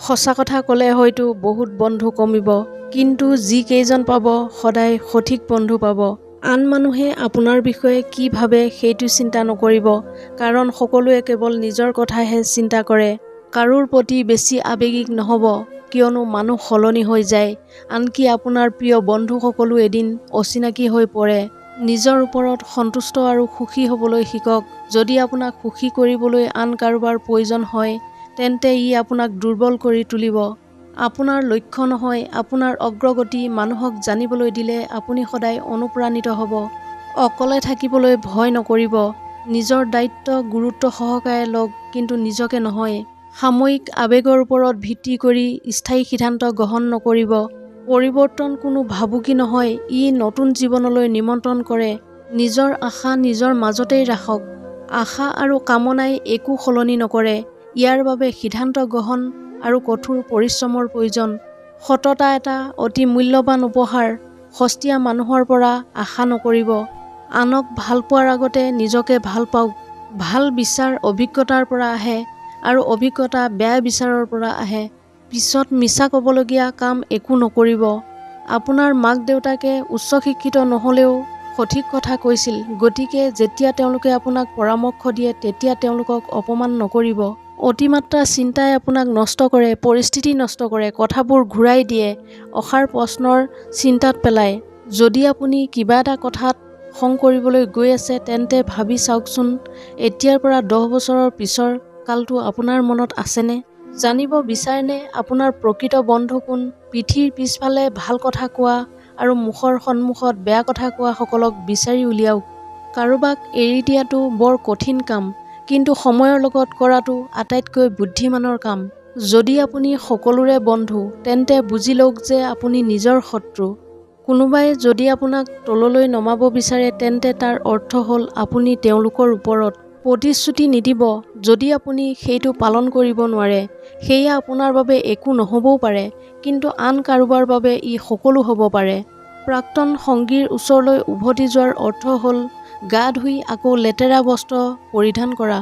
সঁচা কথা ক'লে হয়তো বহুত বন্ধু কমিব, কিন্তু যিকেইজন পাব সদায় সঠিক বন্ধু পাব। আন মানুহে আপোনাৰ বিষয়ে কি ভাবে সেইটো চিন্তা নকৰিব, কাৰণ সকলোৱে কেৱল নিজৰ কথাহে চিন্তা কৰে। কাৰোৰ প্ৰতি বেছি আৱেগিক নহ'ব, কিয়নো মানুহ সলনি হৈ যায়। আনকি আপোনাৰ প্ৰিয় বন্ধুসকলো এদিন অচিনাকি হৈ পৰে। নিজৰ ওপৰত সন্তুষ্ট আৰু সুখী হ'বলৈ শিকক। যদি আপোনাক সুখী কৰিবলৈ আন কাৰোবাৰ প্ৰয়োজন হয়, তেন্তে ই আপোনাক দুৰ্বল কৰি তুলিব। আপোনাৰ লক্ষ্য নহয়, আপোনাৰ অগ্ৰগতি মানুহক জানিবলৈ দিলে আপুনি সদায় অনুপ্ৰাণিত হ'ব। অকলে থাকিবলৈ ভয় নকৰিব। নিজৰ দায়িত্ব গুৰুত্ব সহকাৰে লওক, কিন্তু নিজকে নহয়। সাময়িক আৱেগৰ ওপৰত ভিত্তি কৰি স্থায়ী সিদ্ধান্ত গ্ৰহণ নকৰিব। পৰিৱৰ্তন কোনো ভাবুকি নহয়, ই নতুন জীৱনলৈ নিমন্ত্ৰণ কৰে। নিজৰ আশা নিজৰ মাজতেই ৰাখক। আশা আৰু কামনাই একো সলনি নকৰে। ইয়াৰ বাবে সিদ্ধান্ত গ্ৰহণ আৰু কঠোৰ পৰিশ্ৰমৰ প্ৰয়োজন। সততা এটা অতি মূল্যৱান উপহাৰ। সস্তীয়া মানুহৰ পৰা আশা নকৰিব। আনক ভাল পোৱাৰ আগতে নিজকে ভাল পাওক। ভাল বিচাৰ অভিজ্ঞতাৰ পৰা আহে, আৰু অভিজ্ঞতা বেয়া বিচাৰৰ পৰা আহে। পিছত মিছা ক'বলগীয়া কাম একো নকৰিব। আপোনাৰ মাক দেউতাকে উচ্চ শিক্ষিত নহ'লেও সঠিক কথা কৈছিল, গতিকে যেতিয়া তেওঁলোকে আপোনাক পৰামৰ্শ দিয়ে তেতিয়া তেওঁলোকক অপমান নকৰিব। অতিমাত্ৰা চিন্তাই আপোনাক নষ্ট কৰে, পৰিস্থিতি নষ্ট কৰে, কথাবোৰ ঘূৰাই দিয়ে, অসাৰ প্ৰশ্নৰ চিন্তাত পেলায়। যদি আপুনি কিবা এটা কথাত খং কৰিবলৈ গৈ আছে, তেন্তে ভাবি চাওকচোন, এতিয়াৰ পৰা 10 বছৰৰ পিছৰ কালটো আপোনাৰ মনত আছেনে? জানিব বিচাৰেনে আপোনাৰ প্ৰকৃত বন্ধু কোন? পিঠিৰ পিছফালে ভাল কথা কোৱা আৰু মুখৰ সন্মুখত বেয়া কথা কোৱা সকলক বিচাৰি উলিয়াওক। কাৰোবাক এৰি দিয়াটো বৰ কঠিন কাম, কিন্তু সময়ৰ লগত কৰাটো আটাইতকৈ বুদ্ধিমানৰ কাম। যদি আপুনি সকলোৰে বন্ধু, তেন্তে বুজি লওক যে আপুনি নিজৰ শত্ৰু। কোনোবাই যদি আপোনাক তললৈ নমাব বিচাৰে, তেন্তে তাৰ অৰ্থ হ'ল আপুনি তেওঁলোকৰ ওপৰত। প্ৰতিশ্ৰুতি নিদিব যদি আপুনি সেইটো পালন কৰিব নোৱাৰে। সেয়া আপোনাৰ বাবে একো নহ'বও পাৰে, কিন্তু আন কাৰোবাৰ বাবে ই সকলো হ'ব পাৰে। প্ৰাক্তন সংগীৰ ওচৰলৈ উভতি যোৱাৰ অৰ্থ হ'ল গা ধুই আকৌ লেতেৰা বস্ত্ৰ পৰিধান কৰা।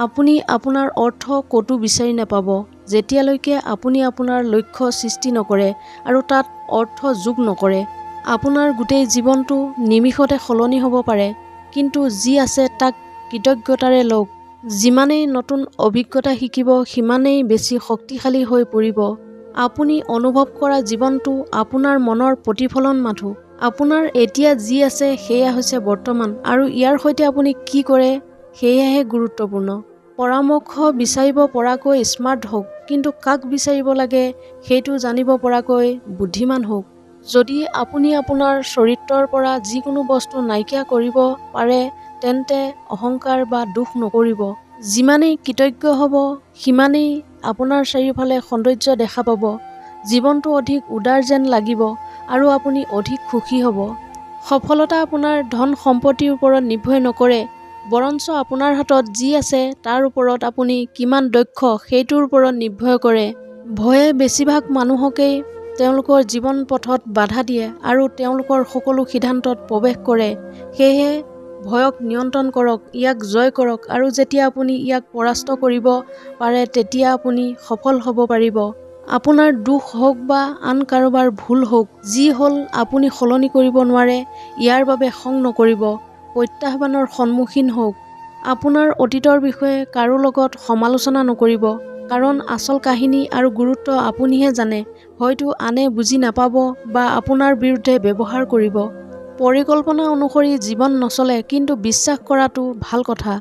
আপুনি আপোনাৰ অৰ্থ ক'তো বিচাৰি নাপাব, যেতিয়ালৈকে আপুনি আপোনাৰ লক্ষ্য সৃষ্টি নকৰে আৰু তাত অৰ্থ যোগ নকৰে। আপোনাৰ গোটেই জীৱনটো নিমিষতে সলনি হ'ব পাৰে, কিন্তু যি আছে তাক কৃতজ্ঞতাৰে লওক। যিমানেই নতুন অভিজ্ঞতা শিকিব, সিমানেই বেছি শক্তিশালী হৈ পৰিব। আপুনি অনুভৱ কৰা জীৱনটো আপোনাৰ মনৰ প্ৰতিফলন মাথো। আপোনাৰ এতিয়া যি আছে সেয়া হৈছে বৰ্তমান, আৰু ইয়াৰ সৈতে আপুনি কি কৰে সেয়াহে গুৰুত্বপূৰ্ণ। পৰামৰ্শ বিচাৰিব পৰাকৈ স্মাৰ্ট হওক, কিন্তু কাক বিচাৰিব লাগে সেইটো জানিব পৰাকৈ বুদ্ধিমান হওক। যদি আপুনি আপোনাৰ চৰিত্ৰৰ পৰা যিকোনো বস্তু নাইকিয়া কৰিব পাৰে, তেন্তে অহংকাৰ বা দুখ নকৰিব। যিমানেই কৃতজ্ঞ হ'ব, সিমানেই আপোনাৰ চাৰিওফালে সৌন্দৰ্য দেখা পাব। জীৱনটো অধিক উদাৰ যেন লাগিব, আৰু আপুনি অধিক সুখী হ'ব। সফলতা আপোনাৰ ধন সম্পত্তিৰ ওপৰত নিৰ্ভৰ নকৰে, বৰঞ্চ আপোনাৰ হাতত যি আছে তাৰ ওপৰত আপুনি কিমান দক্ষ সেইটোৰ ওপৰত নিৰ্ভৰ কৰে। ভয়ে বেছিভাগ মানুহকেই তেওঁলোকৰ জীৱন পথত বাধা দিয়ে আৰু তেওঁলোকৰ সকলো সিদ্ধান্তত প্ৰৱেশ কৰে। সেয়েহে ভয়ক নিয়ন্ত্ৰণ কৰক, ইয়াক জয় কৰক, আৰু যেতিয়া আপুনি ইয়াক পৰাস্ত কৰিব পাৰে তেতিয়া আপুনি সফল হ'ব পাৰিব। আপোনাৰ দোষ হওক বা আন কাৰোবাৰ ভুল হওক, যি হ'ল আপুনি সলনি কৰিব নোৱাৰে, ইয়াৰ বাবে খং নকৰিব, প্ৰত্যাহ্বানৰ সন্মুখীন হওক। আপোনাৰ অতীতৰ বিষয়ে কাৰো লগত সমালোচনা নকৰিব, কাৰণ আচল কাহিনী আৰু গুৰুত্ব আপুনিহে জানে। হয়তো আনে বুজি নাপাব বা আপোনাৰ বিৰুদ্ধে ব্যৱহাৰ কৰিব। পৰিকল্পনা অনুসৰি জীৱন নচলে, কিন্তু বিশ্বাস কৰাটো ভাল কথা।